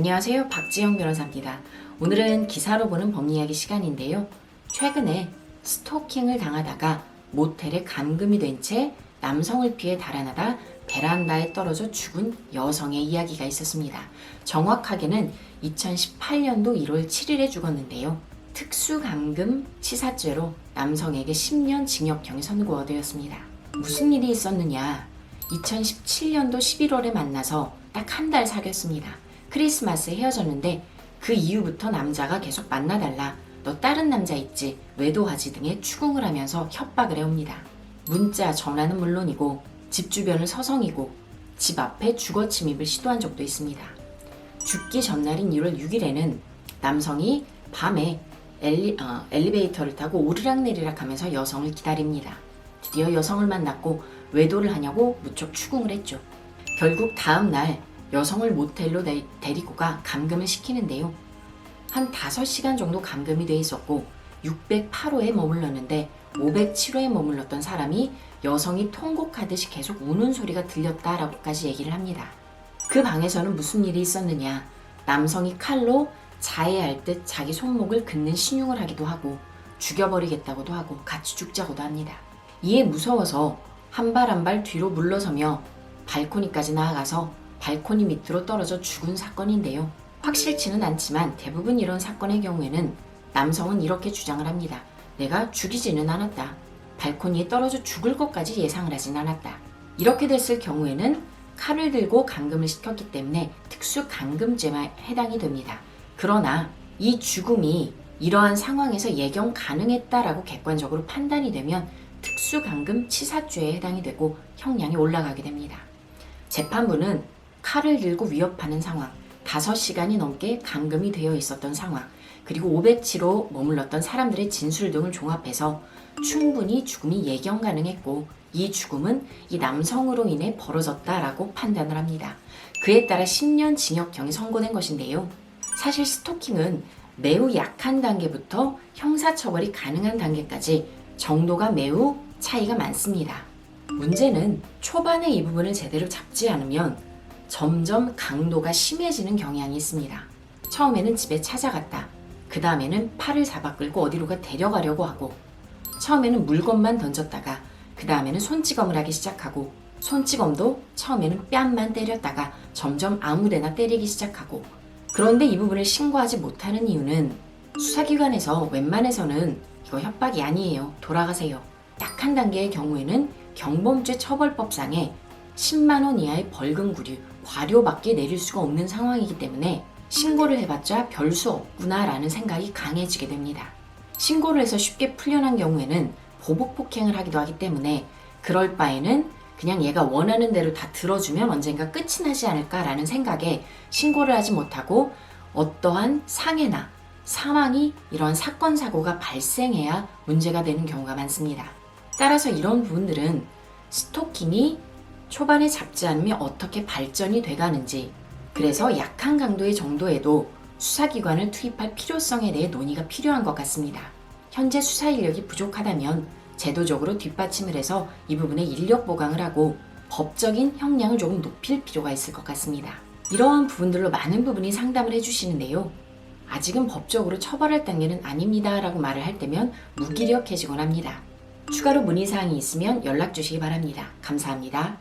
안녕하세요. 박지영 변호사입니다. 오늘은 기사로 보는 법리이야기 시간인데요. 최근에 스토킹을 당하다가 모텔에 감금이 된 채 남성을 피해 달아나다 베란다에 떨어져 죽은 여성의 이야기가 있었습니다. 정확하게는 2018년도 1월 7일에 죽었는데요. 특수감금 치사죄로 남성에게 10년 징역형이 선고되었습니다. 무슨 일이 있었느냐? 2017년도 11월에 만나서 딱 한 달 사귀었습니다. 크리스마스에 헤어졌는데 그 이후부터 남자가 계속 만나달라, 너 다른 남자 있지, 외도하지 등의 추궁을 하면서 협박을 해옵니다. 문자, 전화는 물론이고 집 주변을 서성이고 집 앞에 주거 침입을 시도한 적도 있습니다. 죽기 전날인 1월 6일에는 남성이 밤에 엘리베이터를 타고 오르락내리락 하면서 여성을 기다립니다. 드디어 여성을 만났고 외도를 하냐고 무척 추궁을 했죠. 결국 다음 날 여성을 모텔로 데리고 가 감금을 시키는데요. 한 5시간 정도 감금이 돼 있었고 608호에 머물렀는데 507호에 머물렀던 사람이 여성이 통곡하듯이 계속 우는 소리가 들렸다라고까지 얘기를 합니다. 그 방에서는 무슨 일이 있었느냐? 남성이 칼로 자해할 듯 자기 손목을 긋는 신용을 하기도 하고 죽여버리겠다고도 하고 같이 죽자고도 합니다. 이에 무서워서 한 발 한 발 뒤로 물러서며 발코니까지 나아가서 발코니 밑으로 떨어져 죽은 사건인데요. 확실치는 않지만 대부분 이런 사건의 경우에는 남성은 이렇게 주장을 합니다. 내가 죽이지는 않았다. 발코니에 떨어져 죽을 것까지 예상을 하진 않았다. 이렇게 됐을 경우에는 칼을 들고 감금을 시켰기 때문에 특수감금죄에 해당이 됩니다. 그러나 이 죽음이 이러한 상황에서 예견 가능했다라고 객관적으로 판단이 되면 특수감금 치사죄에 해당이 되고 형량이 올라가게 됩니다. 재판부는 칼을 들고 위협하는 상황, 5시간이 넘게 감금이 되어 있었던 상황, 그리고 507호 머물렀던 사람들의 진술 등을 종합해서 충분히 죽음이 예견 가능했고 이 죽음은 이 남성으로 인해 벌어졌다라고 판단을 합니다. 그에 따라 10년 징역형이 선고된 것인데요. 사실 스토킹은 매우 약한 단계부터 형사처벌이 가능한 단계까지 정도가 매우 차이가 많습니다. 문제는 초반에 이 부분을 제대로 잡지 않으면 점점 강도가 심해지는 경향이 있습니다. 처음에는 집에 찾아갔다. 그 다음에는 팔을 잡아 끌고 어디론가 데려가려고 하고, 처음에는 물건만 던졌다가 그 다음에는 손찌검을 하기 시작하고, 손찌검도 처음에는 뺨만 때렸다가 점점 아무데나 때리기 시작하고, 그런데 이 부분을 신고하지 못하는 이유는 수사기관에서 웬만해서는 이거 협박이 아니에요, 돌아가세요, 약한 단계의 경우에는 경범죄 처벌법상에 10만원 이하의 벌금구류, 과료밖에 내릴 수가 없는 상황이기 때문에 신고를 해봤자 별 수 없구나 라는 생각이 강해지게 됩니다. 신고를 해서 쉽게 풀려난 경우에는 보복 폭행을 하기도 하기 때문에 그럴 바에는 그냥 얘가 원하는 대로 다 들어주면 언젠가 끝이 나지 않을까라는 생각에 신고를 하지 못하고 어떠한 상해나 사망이, 이런 사건 사고가 발생해야 문제가 되는 경우가 많습니다. 따라서 이런 부분들은 스토킹이 초반에 잡지 않으면 어떻게 발전이 돼가는지, 그래서 약한 강도의 정도에도 수사기관을 투입할 필요성에 대해 논의가 필요한 것 같습니다. 현재 수사 인력이 부족하다면 제도적으로 뒷받침을 해서 이 부분에 인력 보강을 하고 법적인 형량을 조금 높일 필요가 있을 것 같습니다. 이러한 부분들로 많은 부분이 상담을 해주시는데요. 아직은 법적으로 처벌할 단계는 아닙니다 라고 말을 할 때면 무기력해지곤 합니다. 추가로 문의사항이 있으면 연락 주시기 바랍니다. 감사합니다.